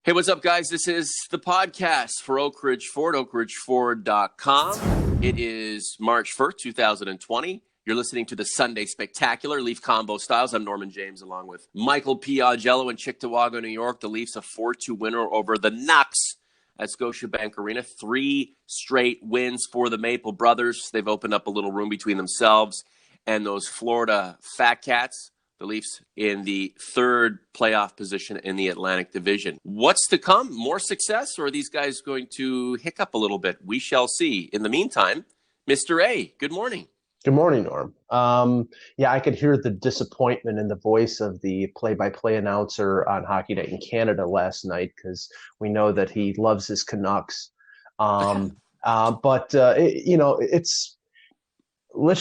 Hey, what's up, guys? This is the podcast for Oakridge Ford, oakridgeford.com. It is March 1st, 2020. You're listening to the Sunday Spectacular, Leaf Convo Styles. I'm Norman James, along with Michael Piagello in Cheektowaga, New York. The Leafs a 4-2 winner over the Canucks at Scotiabank Arena. 3 straight wins for the Maple Brothers. They've opened up a little room between themselves and those Florida Fat Cats. The Leafs in the third playoff position in the Atlantic Division. What's to come? More success, or are these guys going to hiccup a little bit? We shall see. In the meantime, Mr. A, good morning. Good morning, Norm. I could hear the disappointment in the voice of the play-by-play announcer on Hockey Night in Canada last night, because we know that he loves his Canucks. Let's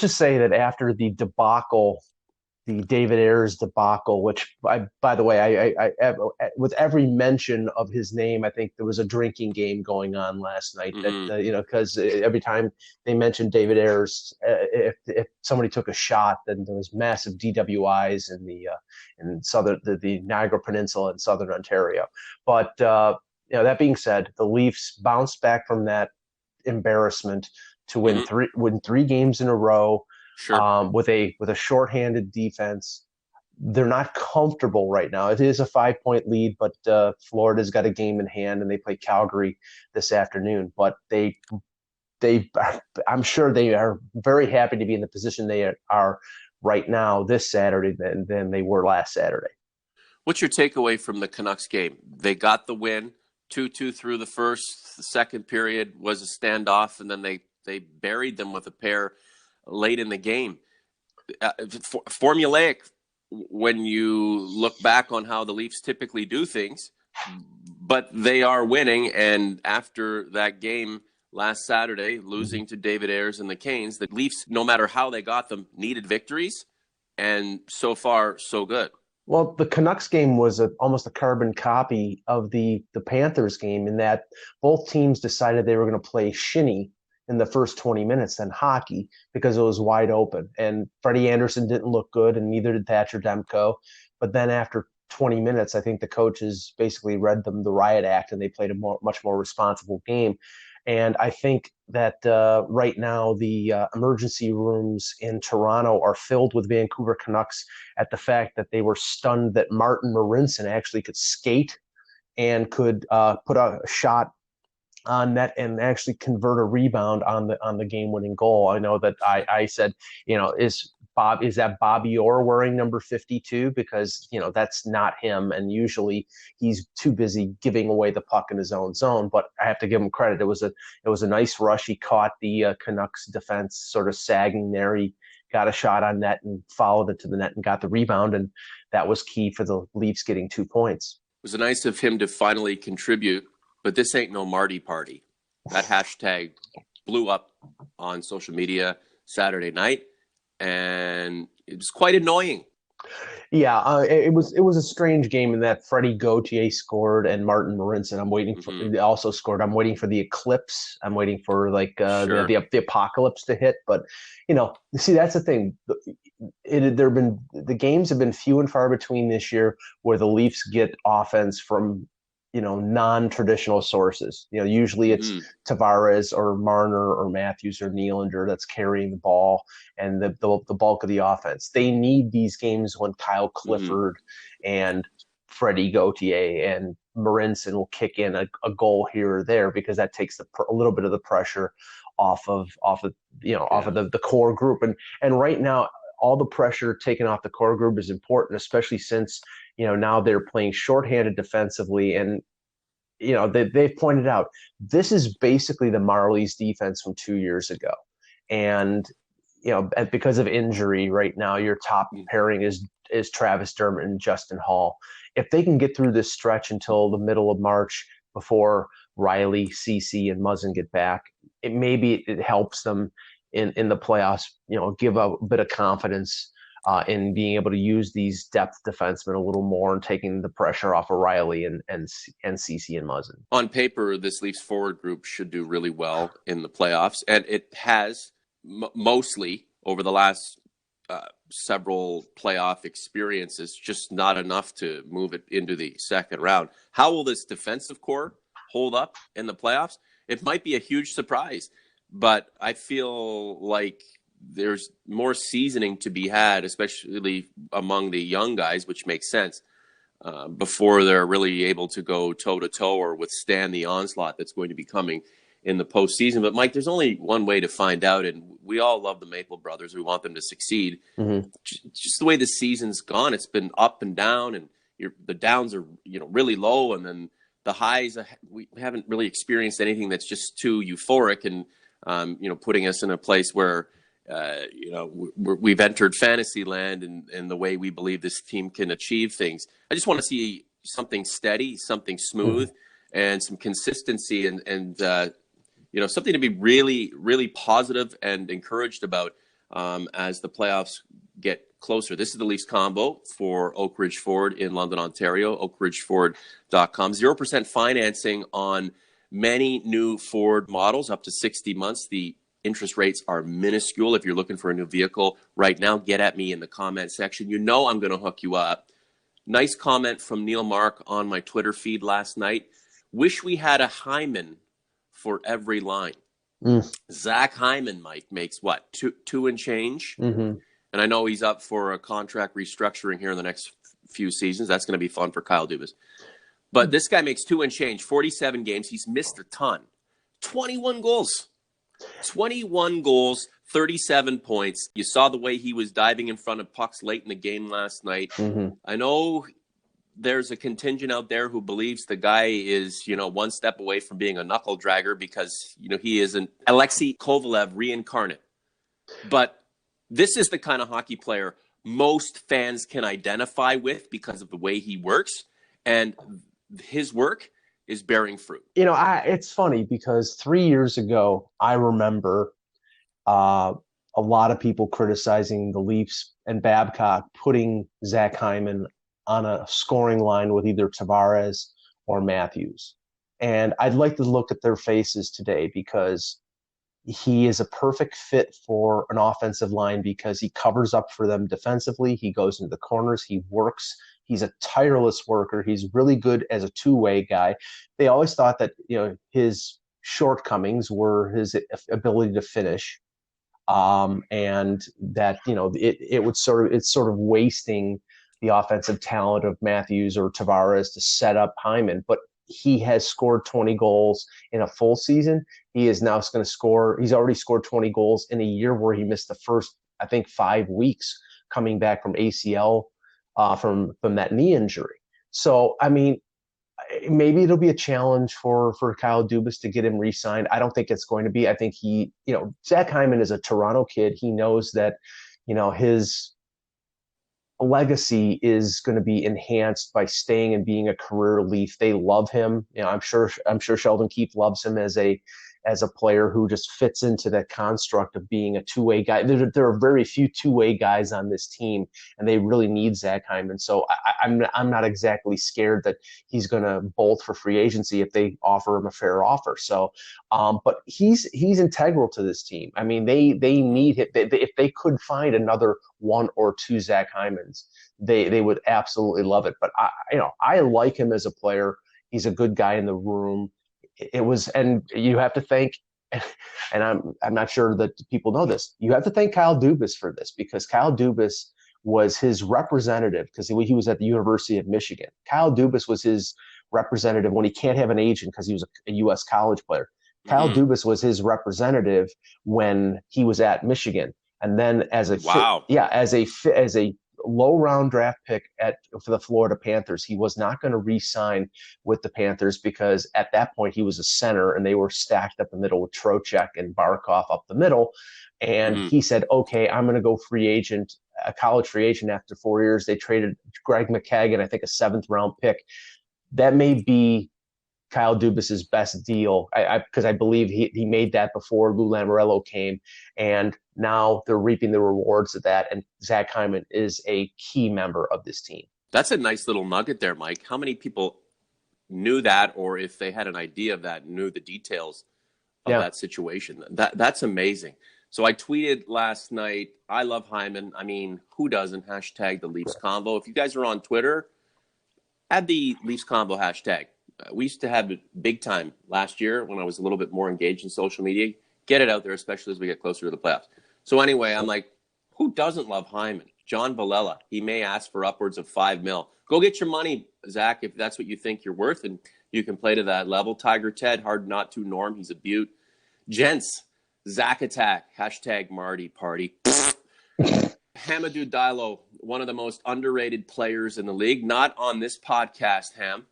just say that after the debacle, the David Ayres debacle, which, by the way, I with every mention of his name, I think there was a drinking game going on last night. Mm-hmm. Because every time they mentioned David Ayres, if somebody took a shot, then there was massive DWIs in the Niagara Peninsula in southern Ontario. But that being said, the Leafs bounced back from that embarrassment to win three games in a row. Sure. With a shorthanded defense. They're not comfortable right now. It is a 5-point lead, but Florida's got a game in hand, and they play Calgary this afternoon. But I'm sure they are very happy to be in the position they are right now this Saturday than they were last Saturday. What's your takeaway from the Canucks game? They got the win, 2-2 through the first. The second period was a standoff, and then they buried them with a pair late in the game. Formulaic when you look back on how the Leafs typically do things, but they are winning. And after that game last Saturday, losing to David Ayres and the Canes, the Leafs, no matter how they got them, needed victories. And so far, so good. Well, the Canucks game was almost a carbon copy of the Panthers game, in that both teams decided they were going to play shinny in the first 20 minutes than hockey, because it was wide open. And Freddie Anderson didn't look good, and neither did Thatcher Demko. But then after 20 minutes, I think the coaches basically read them the riot act, and they played a much more responsible game. And I think that right now the emergency rooms in Toronto are filled with Vancouver Canucks at the fact that they were stunned that Martin Marincin actually could skate and could put a shot on net and actually convert a rebound on the game-winning goal. I know that I said, is that Bobby Orr wearing number 52? Because that's not him, and usually he's too busy giving away the puck in his own zone. But I have to give him credit. It was a nice rush. He caught the Canucks defense sort of sagging there. He got a shot on net and followed it to the net and got the rebound, and that was key for the Leafs getting 2 points. It was nice of him to finally contribute. But this ain't no Marty party. That hashtag blew up on social media Saturday night, and it was quite annoying. Yeah, it was a strange game in that Freddie Gauthier scored and Martin Marincin also scored. I'm waiting for the eclipse. I'm waiting for the apocalypse to hit. But see, that's the thing. The games have been few and far between this year where the Leafs get offense from non-traditional sources. Usually it's Tavares or Marner or Matthews or Nylander that's carrying the ball and the bulk of the offense. They need these games when Kyle Clifford and Freddie Gauthier and Marincin will kick in a goal here or there, because that takes a little bit of the pressure off of the core group. And right now, all the pressure taken off the core group is important, especially since now they're playing shorthanded defensively. And they've pointed out this is basically the Marlies defense from 2 years ago. And because of injury right now, your top pairing is Travis Dermott and Justin Hall. If they can get through this stretch until the middle of March before Riley, Ceci, and Muzzin get back, it helps them in the playoffs, give a bit of confidence in being able to use these depth defensemen a little more and taking the pressure off of Riley and Ceci and Muzzin. On paper, this Leafs forward group should do really well in the playoffs, and it has mostly over the last several playoff experiences, just not enough to move it into the second round. How will this defensive core hold up in the playoffs? It might be a huge surprise, but I feel like there's more seasoning to be had, especially among the young guys, which makes sense, before they're really able to go toe-to-toe or withstand the onslaught that's going to be coming in the postseason. But, Mike, there's only one way to find out, and we all love the Maple Brothers. We want them to succeed. Mm-hmm. Just the way the season's gone, it's been up and down, and the downs are really low, and then the highs, we haven't really experienced anything that's just too euphoric and putting us in a place where we've entered fantasy land and the way we believe this team can achieve things. I just want to see something steady, something smooth, and some consistency, and something to be really, really positive and encouraged about as the playoffs get closer. This is the Leafs Convo for Oakridge Ford in London, Ontario, oakridgeford.com. 0% financing on many new Ford models up to 60 months. The interest rates are minuscule. If you're looking for a new vehicle right now, get at me in the comment section. I'm going to hook you up. Nice comment from Neil Mark on my Twitter feed last night. Wish we had a Hyman for every line. Zach Hyman, Mike, makes what? Two and change? Mm-hmm. And I know he's up for a contract restructuring here in the next few seasons. That's going to be fun for Kyle Dubas. But this guy makes 2 and change, 47 games. He's missed a ton. 21 goals. 21 goals, 37 points. You saw the way he was diving in front of pucks late in the game last night. Mm-hmm. I know there's a contingent out there who believes the guy is, one step away from being a knuckle dragger because, he is an Alexei Kovalev reincarnate. But this is the kind of hockey player most fans can identify with because of the way he works, and his work is bearing fruit. It's funny because 3 years ago, I remember a lot of people criticizing the Leafs and Babcock putting Zach Hyman on a scoring line with either Tavares or Matthews. And I'd like to look at their faces today because he is a perfect fit for an offensive line because he covers up for them defensively. He goes into the corners. He works. He's a tireless worker. He's really good as a two-way guy. They always thought that, his shortcomings were his ability to finish. And that, it's sort of wasting the offensive talent of Matthews or Tavares to set up Hyman. But he has scored 20 goals in a full season. He is now going to score. He's already scored 20 goals in a year where he missed the first, 5 weeks coming back from ACL, from that knee injury. So, maybe it'll be a challenge for Kyle Dubas to get him re-signed. I don't think it's going to be. I think Zach Hyman is a Toronto kid. He knows that, his legacy is going to be enhanced by staying and being a career Leaf. They love him. I'm sure Sheldon Keefe loves him as a player who just fits into that construct of being a two-way guy. There are very few two-way guys on this team, and they really need Zach Hyman. So I'm not exactly scared that he's going to bolt for free agency if they offer him a fair offer. So, but he's integral to this team. They need him. If they could find another one or two Zach Hymans, they would absolutely love it. But I like him as a player. He's a good guy in the room. And you have to thank, and I'm not sure that people know this, you have to thank Kyle Dubas for this, because Kyle Dubas was his representative because he was at the University of Michigan. Kyle Dubas was his representative when he can't have an agent because he was a U.S. college player. Kyle Dubas was his representative when he was at Michigan. And then as a low round draft pick for the Florida Panthers, he was not going to re-sign with the Panthers because at that point he was a center and they were stacked up the middle with Trocheck and Barkov up the middle. And he said, okay, I'm going to go a college free agent after 4 years. They traded Greg McKagan, I think a 7th round pick. That may be Kyle Dubas's best deal, because I believe he made that before Lou Lamoriello came, and now they're reaping the rewards of that. And Zach Hyman is a key member of this team. That's a nice little nugget there, Mike. How many people knew that, or if they had an idea of that, knew the details of that situation? That's amazing. So I tweeted last night, I love Hyman. I mean, who doesn't? Hashtag the Leafs Convo. If you guys are on Twitter, add the Leafs Convo hashtag. We used to have it big time last year when I was a little bit more engaged in social media. Get it out there, especially as we get closer to the playoffs. So anyway, I'm like, who doesn't love Hyman? John Valella. He may ask for upwards of $5 million. Go get your money, Zach, if that's what you think you're worth, and you can play to that level. Tiger Ted, hard not to. Norm, he's a beaut. Gents, Zach Attack, hashtag Marty Party. Hamidou Diallo, one of the most underrated players in the league. Not on this podcast, Ham.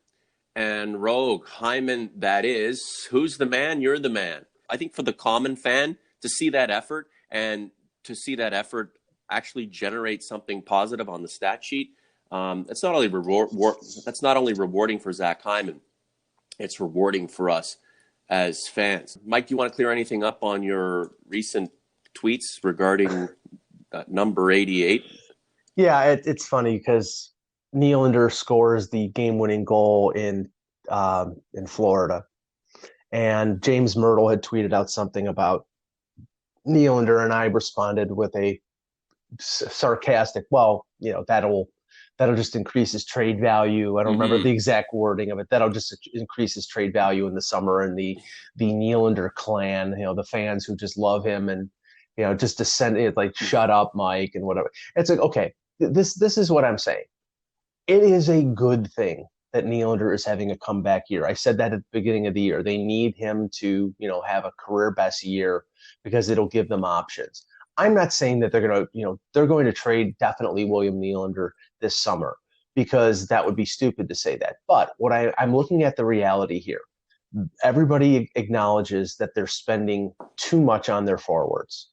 And Rogue, Hyman, that is. Who's the man? You're the man. I think for the common fan, to see that effort and to see that effort actually generate something positive on the stat sheet, that's not only rewarding for Zach Hyman, it's rewarding for us as fans. Mike, do you want to clear anything up on your recent tweets regarding number 88? Yeah, it's funny because Nylander scores the game-winning goal in Florida, and James Myrtle had tweeted out something about Nylander, and I responded with a sarcastic, "Well, that'll just increase his trade value." I don't remember the exact wording of it. That'll just increase his trade value in the summer, and the Nylander clan, the fans who just love him and just to send it like, "Shut up, Mike," and whatever. It's like, okay, this is what I'm saying. It is a good thing that Nylander is having a comeback year. I said that at the beginning of the year. They need him to, have a career best year because it'll give them options. I'm not saying that they're going to trade definitely William Nylander this summer, because that would be stupid to say that. But I'm looking at the reality here. Everybody acknowledges that they're spending too much on their forwards.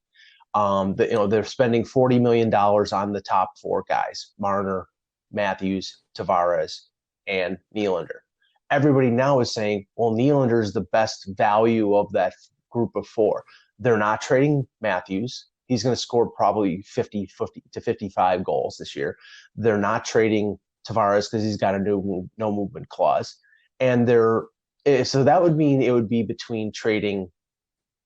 They're spending $40 million on the top four guys: Marner, Matthews, Tavares, and Nylander. Everybody now is saying, well, Nylander is the best value of that group of four. They're not trading Matthews. He's going to score probably 50 to 55 goals this year. They're not trading Tavares because he's got a no movement clause. And so that would mean it would be between trading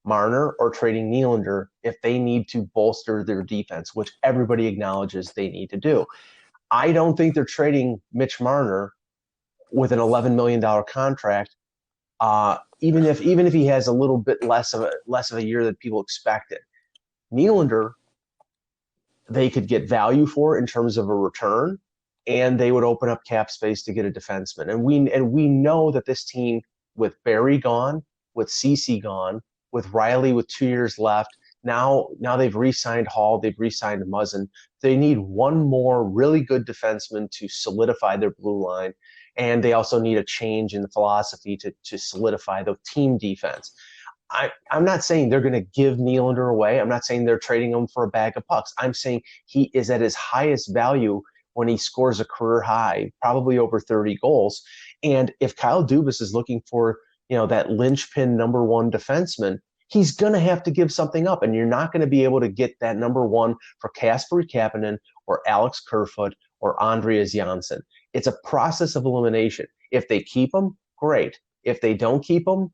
Marner or trading Nylander if they need to bolster their defense, which everybody acknowledges they need to do. I don't think they're trading Mitch Marner with an $11 million contract, even if he has a little bit less of a year than people expected. Nylander, they could get value for in terms of a return, and they would open up cap space to get a defenseman. And we know that this team, with Barry gone, with Ceci gone, with Riley with 2 years left, now they've re-signed Hall, they've re-signed Muzzin. They need one more really good defenseman to solidify their blue line, and they also need a change in the philosophy to solidify the team defense. I'm not saying they're going to give Nylander away. I'm not saying they're trading him for a bag of pucks. I'm saying he is at his highest value when he scores a career high, probably over 30 goals. And if Kyle Dubas is looking for, that linchpin number one defenseman, he's going to have to give something up. And you're not going to be able to get that number one for Kasperi Kapanen or Alex Kerfoot or Andreas Janssen. It's a process of elimination. If they keep him, great. If they don't keep him,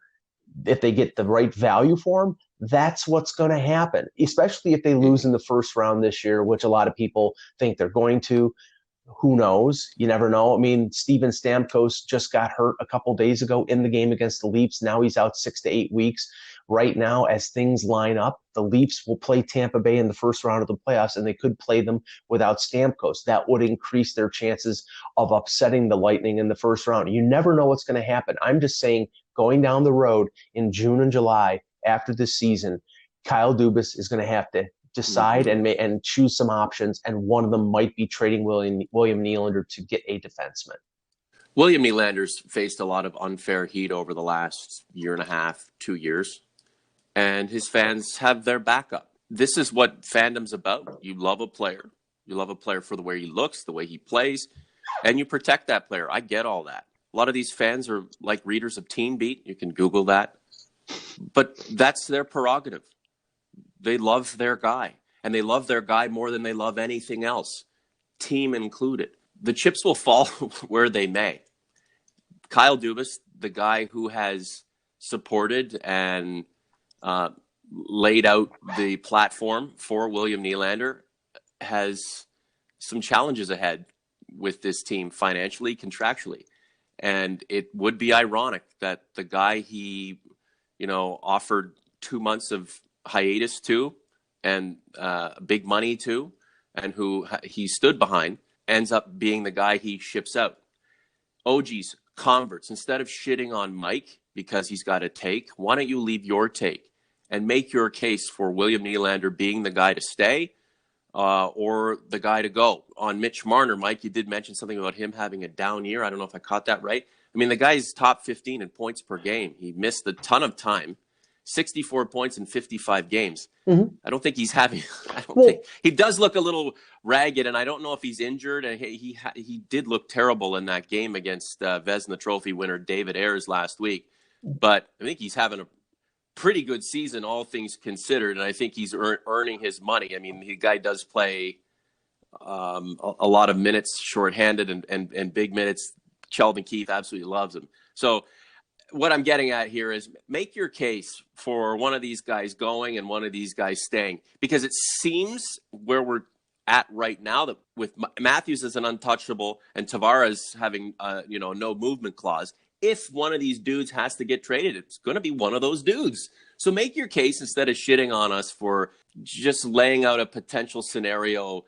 if they get the right value for him, that's what's going to happen, especially if they lose in the first round this year, which a lot of people think they're going to. Who knows? You never know. I mean, Steven Stamkos just got hurt a couple days ago in the game against the Leafs. Now he's out 6 to 8 weeks. Right now, as things line up, the Leafs will play Tampa Bay in the first round of the playoffs, and they could play them without Stamkos. That would increase their chances of upsetting the Lightning in the first round. You never know what's going to happen. I'm just saying, going down the road in June and July after this season, Kyle Dubas is going to have to decide and choose some options, and one of them might be trading William Nylander to get a defenseman. William Nylander's faced a lot of unfair heat over the last year and a half, 2 years, and his fans have their backup. This is what fandom's about. You love a player. You love a player for the way he looks, the way he plays, and you protect that player. I get all that. A lot of these fans are like readers of Teen Beat. You can Google that. But that's their prerogative. They love their guy, and they love their guy more than they love anything else, team included. The chips will fall where they may. Kyle Dubas, the guy who has supported and laid out the platform for William Nylander, has some challenges ahead with this team financially, contractually. And it would be ironic that the guy he, offered 2 months of hiatus to and big money to, and who he stood behind, ends up being the guy he ships out. OG's converts, instead of shitting on Mike because he's got a take, why don't you leave your take and make your case for William Nylander being the guy to stay or the guy to go? On Mitch Marner, Mike, you did mention something about him having a down year. I don't know if I caught that right. I mean, the guy's top 15 in points per game. He missed a ton of time, 64 points in 55 games. Mm-hmm. I don't think he's having. Think he does look a little ragged, and I don't know if he's injured. And he did look terrible in that game against Vezina Trophy winner David Ayres last week. But I think he's having a pretty good season, all things considered, and I think he's earning his money. I mean, the guy does play a lot of minutes, shorthanded and big minutes. Sheldon Keefe absolutely loves him. So what I'm getting at here is make your case for one of these guys going and one of these guys staying, because it seems where we're at right now that with Matthews as an untouchable and Tavares having no movement clause, if one of these dudes has to get traded, it's going to be one of those dudes. So make your case instead of shitting on us for just laying out a potential scenario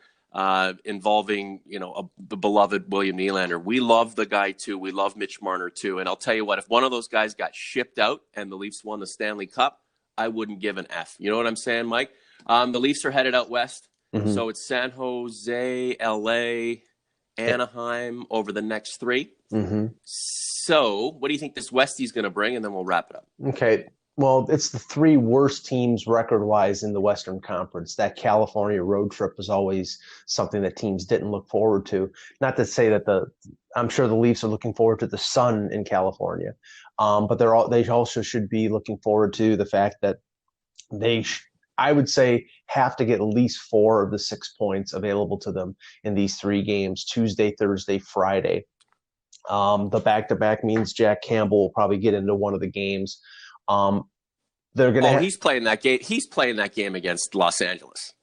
involving, the beloved William Nylander. We love the guy too. We love Mitch Marner too. And I'll tell you what, if one of those guys got shipped out and the Leafs won the Stanley Cup, I wouldn't give an F. You know what I'm saying, Mike? The Leafs are headed out west. Mm-hmm. So it's San Jose, LA, Anaheim over the next 3. Mm-hmm. So what do you think this Westie's going to bring? And then we'll wrap it up. Okay. Well, it's the 3 worst teams record-wise in the Western Conference. That California road trip was always something that teams didn't look forward to. Not to say that I'm sure the Leafs are looking forward to the sun in California, but they also should be looking forward to the fact that I would say, have to get at least 4 of the 6 points available to them in these 3 games: Tuesday, Thursday, Friday. The back-to-back means Jack Campbell will probably get into one of the games. They're going he's playing that game. He's playing that game against Los Angeles.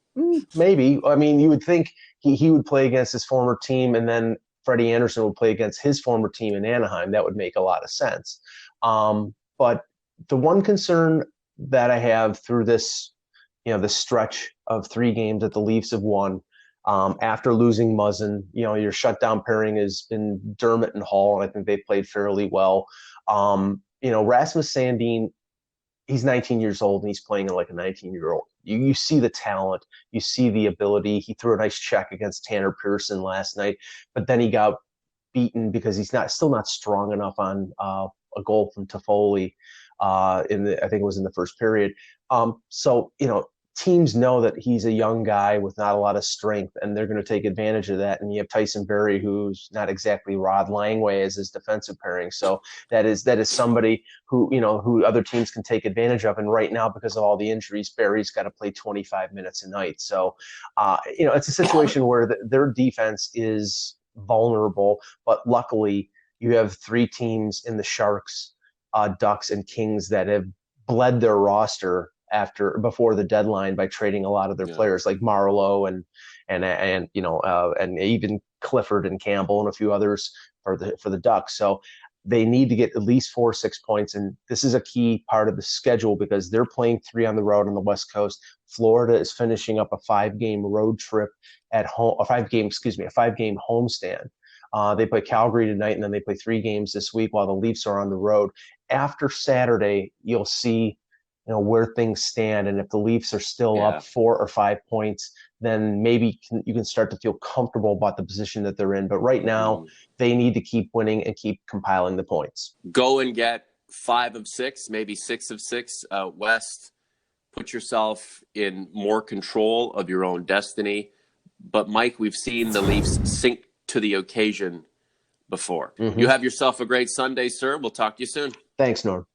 Maybe. I mean, you would think he would play against his former team, and then Freddie Anderson would play against his former team in Anaheim. That would make a lot of sense. But the one concern that I have through this, this stretch of 3 games that the Leafs have won, after losing Muzzin, your shutdown pairing has been Dermott and Hall, and I think they've played fairly well. Rasmus Sandin, he's 19 years old and he's playing like a 19-year-old. You see the talent, you see the ability. He threw a nice check against Tanner Pearson last night, but then he got beaten because he's still not strong enough on a goal from Toffoli I think it was in the first period. Teams know that he's a young guy with not a lot of strength, and they're going to take advantage of that. And you have Tyson Berry, who's not exactly Rod Langway as his defensive pairing. So that is somebody who other teams can take advantage of. And right now, because of all the injuries, Berry's got to play 25 minutes a night. So, it's a situation where their defense is vulnerable, but luckily you have 3 teams in the Sharks, Ducks, and Kings that have bled their roster before the deadline by trading a lot of their players like Marleau and even Clifford and Campbell and a few others for the Ducks. So they need to get at least 4 or 6 points, and this is a key part of the schedule because they're playing 3 on the road on the West Coast. Florida is finishing up a 5-game road trip at home, a 5-game homestand. They play Calgary tonight, and then they play 3 games this week while the Leafs are on the road. After Saturday, you'll see where things stand, and if the Leafs are still up 4 or 5 points, then maybe you can start to feel comfortable about the position that they're in. But right now, they need to keep winning and keep compiling the points. Go and get 5 of 6, maybe 6 of 6 out west. Put yourself in more control of your own destiny. But Mike, we've seen the Leafs sink to the occasion before. You have yourself a great Sunday, sir. We'll talk to you soon. Thanks, Norm.